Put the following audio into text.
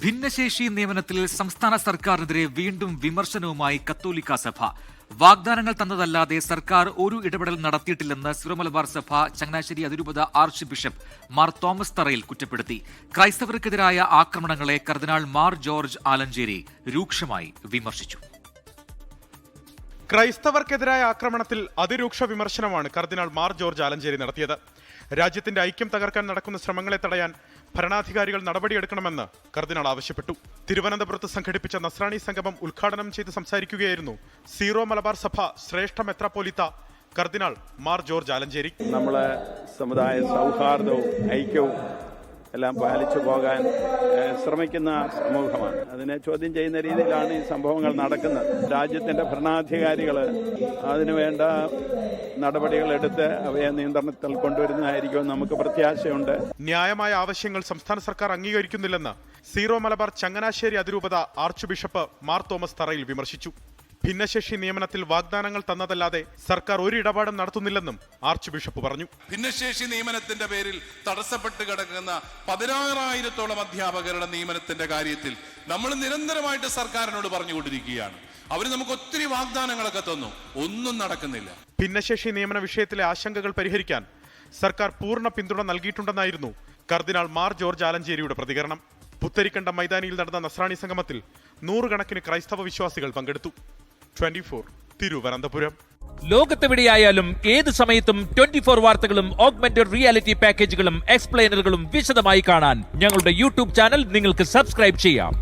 ഭിന്നശേഷി നിയമനത്തിൽ സംസ്ഥാന സർക്കാരിനെതിരെ വീണ്ടും വിമർശനവുമായി കത്തോലിക്ക സഭ. വാഗ്ദാനങ്ങൾ തന്നതല്ലാതെ സർക്കാർ ഒരു ഇടപെടൽ നടത്തിയിട്ടില്ലെന്ന് സിറോ മലബാർ സഭ ചങ്ങനാശ്ശേരി അതിരൂപത ആർച്ച് ബിഷപ്പ് മാർ തോമസ് തറയിൽ കുറ്റപ്പെടുത്തി. ക്രൈസ്തവർക്കെതിരായ ആക്രമണങ്ങളെ കർദിനാൾ മാർ ജോർജ് ആലഞ്ചേരി രൂക്ഷമായി വിമർശിച്ചു. ക്രൈസ്തവർക്കെതിരായ ആക്രമണത്തിൽ അതിരൂക്ഷ വിമർശനമാണ് കർദിനാൾ മാർ ജോർജ് ആലഞ്ചേരി നടത്തിയത്. രാജ്യത്തിന്റെ ഐക്യം തകർക്കാൻ നടക്കുന്ന ശ്രമങ്ങളെ തടയാൻ ഭരണാധികാരികൾ നടപടിയെടുക്കണമെന്ന് കർദിനാൾ ആവശ്യപ്പെട്ടു. തിരുവനന്തപുരത്ത് സംഘടിപ്പിച്ച നസ്രാണി സംഗമം ഉദ്ഘാടനം ചെയ്ത് സംസാരിക്കുകയായിരുന്നു സീറോ മലബാർ സഭ ശ്രേഷ്ഠ മെത്രാപ്പോലീത്ത കർദിനാൾ മാർ ജോർജ് ആലഞ്ചേരി. നമ്മളെ സമുദായ സൗഹാർദ്ദവും ഐക്യവും എല്ലാം പാലിച്ചു പോകാൻ ശ്രമിക്കുന്ന സമൂഹമാണ്. അതിനെ ചോദ്യം ചെയ്യുന്ന രീതിയിലാണ് ഈ സംഭവങ്ങൾ നടക്കുന്നത്. രാജ്യത്തിന്റെ ഭരണാധികാരികൾ അതിനുവേണ്ട നടപടികൾ എടുത്ത് അവയെ നിയന്ത്രണത്തിൽ കൊണ്ടുവരുന്നതായിരിക്കും നമുക്ക് പ്രത്യാശയുണ്ട്. ന്യായമായ ആവശ്യങ്ങൾ സംസ്ഥാന സർക്കാർ അംഗീകരിക്കുന്നില്ലെന്ന് സീറോ മലബാർ ചങ്ങനാശ്ശേരി അതിരൂപത ആർച്ച് ബിഷപ്പ് മാർ തോമസ് തറയിൽ വിമർശിച്ചു. ഭിന്നശേഷി നിയമനത്തിൽ വാഗ്ദാനങ്ങൾ തന്നതല്ലാതെ സർക്കാർ ഒരു ഇടപാടും നടത്തുന്നില്ലെന്നും ആർച്ച് ബിഷപ്പ് പറഞ്ഞു. ഭിന്നശേഷി നിയമനത്തിന്റെ പേരിൽ തടസ്സപ്പെട്ട് കിടക്കുന്ന 16,000-ഓളം അധ്യാപകരുടെ നിയമനത്തിന്റെ കാര്യത്തിൽ നമ്മൾ നിരന്തരമായിട്ട് സർക്കാരിനോട് പറഞ്ഞുകൊണ്ടിരിക്കുകയാണ്. അവർ നമുക്ക് ഒത്തിരി വാഗ്ദാനങ്ങളൊക്കെ തന്നു, ഒന്നും നടക്കുന്നില്ല. ഭിന്നശേഷി നിയമന വിഷയത്തിലെ ആശങ്കകൾ പരിഹരിക്കാൻ സർക്കാർ പൂർണ്ണ പിന്തുണ നൽകിയിട്ടുണ്ടെന്നായിരുന്നു കർദിനാൾ മാർ ജോർജ് ആലഞ്ചേരിയുടെ പ്രതികരണം. പുത്തരിക്കണ്ടം മൈതാനിയിൽ നടന്ന നസ്രാണി സംഗമത്തിൽ 100 കണക്കിന് ക്രൈസ്തവ വിശ്വാസികൾ പങ്കെടുത്തു. 24 തിരുവനന്തപുരം. ലോകത്തെവിടെയായാലും ഏത് സമയത്തും 24 വാർത്തകളും ഓഗ്മെന്റഡ് റിയാലിറ്റി പാക്കേജുകളും എക്സ്പ്ലെയിനറുകളും വിശദമായി കാണാൻ ഞങ്ങളുടെ യൂട്യൂബ് ചാനൽ നിങ്ങൾക്ക് സബ്സ്ക്രൈബ് ചെയ്യാം.